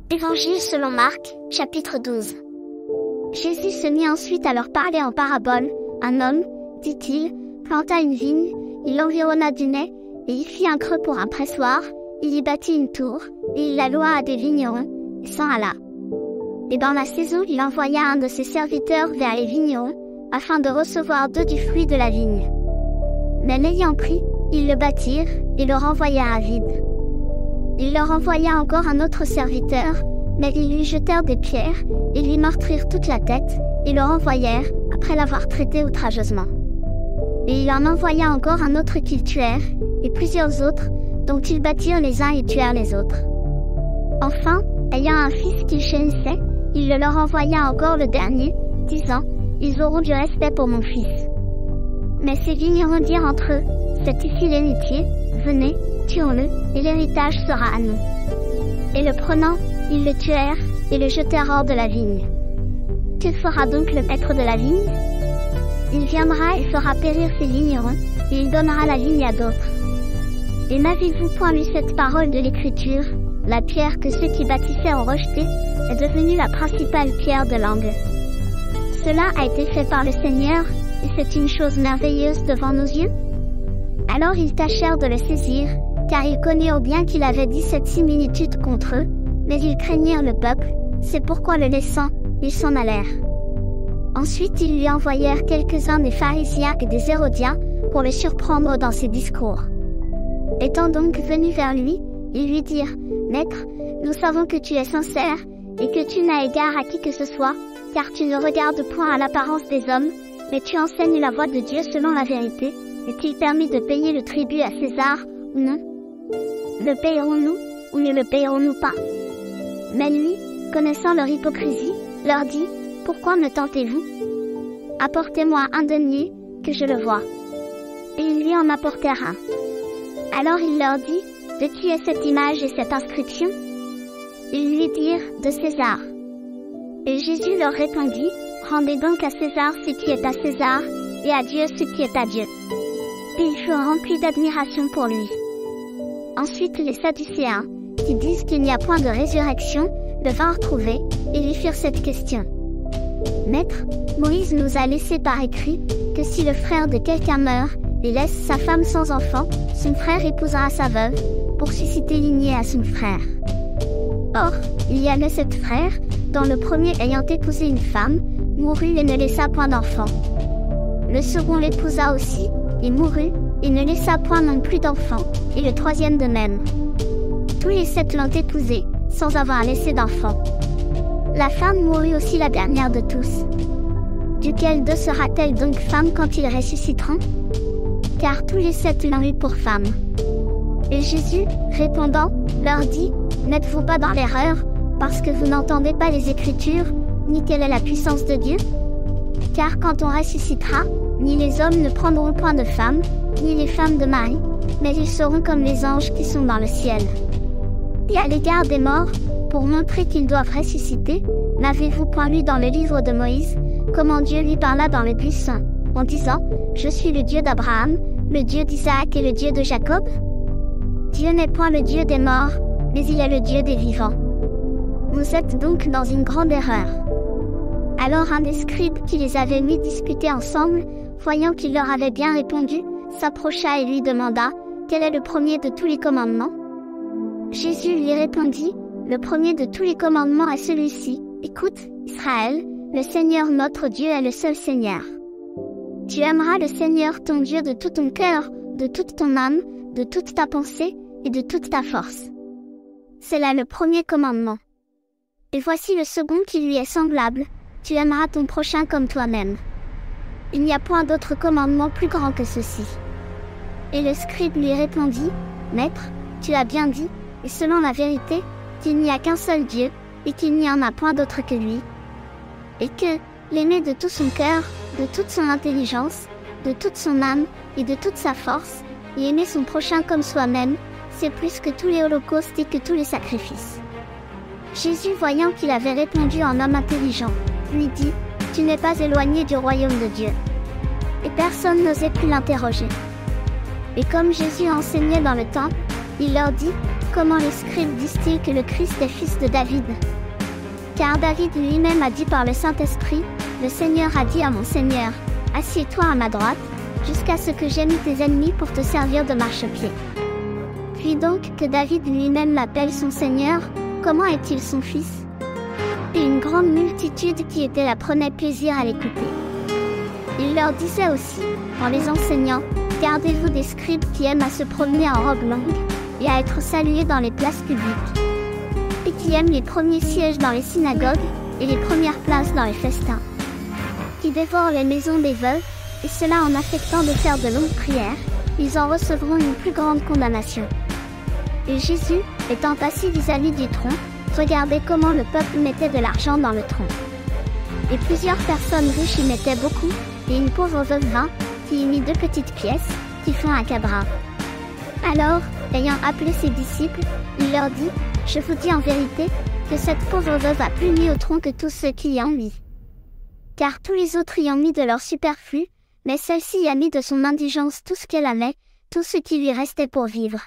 Évangile selon Marc, chapitre 12. Jésus se mit ensuite à leur parler en parabole. Un homme, dit-il, planta une vigne, il l'environna du nez, et il fit un creux pour un pressoir, il y bâtit une tour, et il la loua à des vignerons, et s'en alla. Et dans la saison il envoya un de ses serviteurs vers les vignerons, afin de recevoir d'eux du fruit de la vigne. Mais l'ayant pris, ils le battirent, et le renvoyèrent à vide. Il leur envoya encore un autre serviteur, mais ils lui jetèrent des pierres, et lui meurtrirent toute la tête, et le renvoyèrent, après l'avoir traité outrageusement. Et il en envoya encore un autre qu'ils tuèrent, et plusieurs autres, dont ils battirent les uns et tuèrent les autres. Enfin, ayant un fils qu'ils chérissaient, il le leur envoya encore le dernier, disant, « Ils auront du respect pour mon fils. » Mais ces vignerons dirent entre eux, « C'est ici l'héritier, venez, tuons-le, et l'héritage sera à nous. » Et le prenant, ils le tuèrent, et le jetèrent hors de la vigne. Que fera donc le maître de la vigne? Il viendra et fera périr ses vignerons, et il donnera la vigne à d'autres. Et n'avez-vous point lu cette parole de l'Écriture, la pierre que ceux qui bâtissaient ont rejetée, est devenue la principale pierre de l'angle. Cela a été fait par le Seigneur, et c'est une chose merveilleuse devant nos yeux. Alors ils tâchèrent de le saisir, car ils connurent bien qu'il avait dit cette similitude contre eux, mais ils craignirent le peuple, c'est pourquoi le laissant, ils s'en allèrent. Ensuite ils lui envoyèrent quelques-uns des pharisiens et des hérodiens, pour le surprendre dans ses discours. Étant donc venus vers lui, ils lui dirent, « Maître, nous savons que tu es sincère, et que tu n'as égard à qui que ce soit, car tu ne regardes point à l'apparence des hommes, mais tu enseignes la voie de Dieu selon la vérité. Est-il permis de payer le tribut à César, ou non? Le payerons-nous, ou ne le payerons-nous pas? » Mais lui, connaissant leur hypocrisie, leur dit, « Pourquoi me tentez-vous? Apportez-moi un denier, que je le voie. » Et ils lui en apportèrent un. Alors il leur dit, « De qui est cette image et cette inscription? » Ils lui dirent, « De César. » Et Jésus leur répondit, « Rendez donc à César ce qui est à César, et à Dieu ce qui est à Dieu. » Et ils furent remplis d'admiration pour lui. Ensuite les Sadducéens, qui disent qu'il n'y a point de résurrection, le vinrent trouver, et lui firent cette question. « Maître, Moïse nous a laissé par écrit, que si le frère de quelqu'un meurt, et laisse sa femme sans enfant, son frère épousera sa veuve, pour susciter lignée à son frère. Or, il y avait sept frères, dont le premier ayant épousé une femme, mourut et ne laissa point d'enfant. Le second l'épousa aussi, et mourut, et ne laissa point non plus d'enfant, et le troisième de même. Tous les sept l'ont épousé, sans avoir laissé d'enfant. La femme mourut aussi la dernière de tous. Duquel d'eux sera-t-elle donc femme quand ils ressusciteront? Car tous les sept l'ont eu pour femme. Et Jésus, répondant, leur dit, « N'êtes-vous pas dans l'erreur, parce que vous n'entendez pas les Écritures, ni quelle est la puissance de Dieu? Car quand on ressuscitera, ni les hommes ne prendront point de femmes, ni les femmes de mari, mais ils seront comme les anges qui sont dans le ciel. Et à l'égard des morts, pour montrer qu'ils doivent ressusciter, n'avez-vous point lu dans le livre de Moïse, comment Dieu lui parla dans le buisson, en disant, « Je suis le Dieu d'Abraham, le Dieu d'Isaac et le Dieu de Jacob ?» Dieu n'est point le Dieu des morts, mais il est le Dieu des vivants. Vous êtes donc dans une grande erreur. » Alors un des scribes qui les avait mis discuter ensemble, voyant qu'il leur avait bien répondu, s'approcha et lui demanda, « Quel est le premier de tous les commandements? » Jésus lui répondit, « Le premier de tous les commandements est celui-ci, écoute, Israël, le Seigneur notre Dieu est le seul Seigneur. Tu aimeras le Seigneur ton Dieu de tout ton cœur, de toute ton âme, de toute ta pensée, et de toute ta force. C'est là le premier commandement. Et voici le second qui lui est semblable, tu aimeras ton prochain comme toi-même. Il n'y a point d'autre commandement plus grand que ceci. » Et le scribe lui répondit, « Maître, tu as bien dit, et selon la vérité, qu'il n'y a qu'un seul Dieu, et qu'il n'y en a point d'autre que lui. Et que, l'aimer de tout son cœur, de toute son intelligence, de toute son âme, et de toute sa force, et aimer son prochain comme soi-même, c'est plus que tous les holocaustes et que tous les sacrifices. » Jésus, voyant qu'il avait répondu en homme intelligent, lui dit, « Tu n'es pas éloigné du royaume de Dieu. » Et personne n'osait plus l'interroger. Et comme Jésus enseignait dans le temple, il leur dit, « comment les scribes disent-ils que le Christ est fils de David? Car David lui-même a dit par le Saint-Esprit, le Seigneur a dit à mon Seigneur, assieds-toi à ma droite, jusqu'à ce que j'aie mis tes ennemis pour te servir de marchepied. Puis donc que David lui-même l'appelle son Seigneur, comment est-il son fils? Et une grande multitude qui était là prenait plaisir à l'écouter. Il leur disait aussi, en les enseignant, gardez-vous des scribes qui aiment à se promener en robe longue, et à être salués dans les places publiques, et qui aiment les premiers sièges dans les synagogues, et les premières places dans les festins, qui dévorent les maisons des veuves, et cela en affectant de faire de longues prières, ils en recevront une plus grande condamnation. Et Jésus, étant assis vis-à-vis du tronc, regardait comment le peuple mettait de l'argent dans le tronc. Et plusieurs personnes riches y mettaient beaucoup, et une pauvre veuve vint, qui y mit 2 petites pièces, qui font un cabras. Alors, ayant appelé ses disciples, il leur dit, je vous dis en vérité, que cette pauvre veuve a plus mis au tronc que tous ceux qui y ont mis. Car tous les autres y ont mis de leur superflu, mais celle-ci y a mis de son indigence tout ce qu'elle avait, tout ce qui lui restait pour vivre.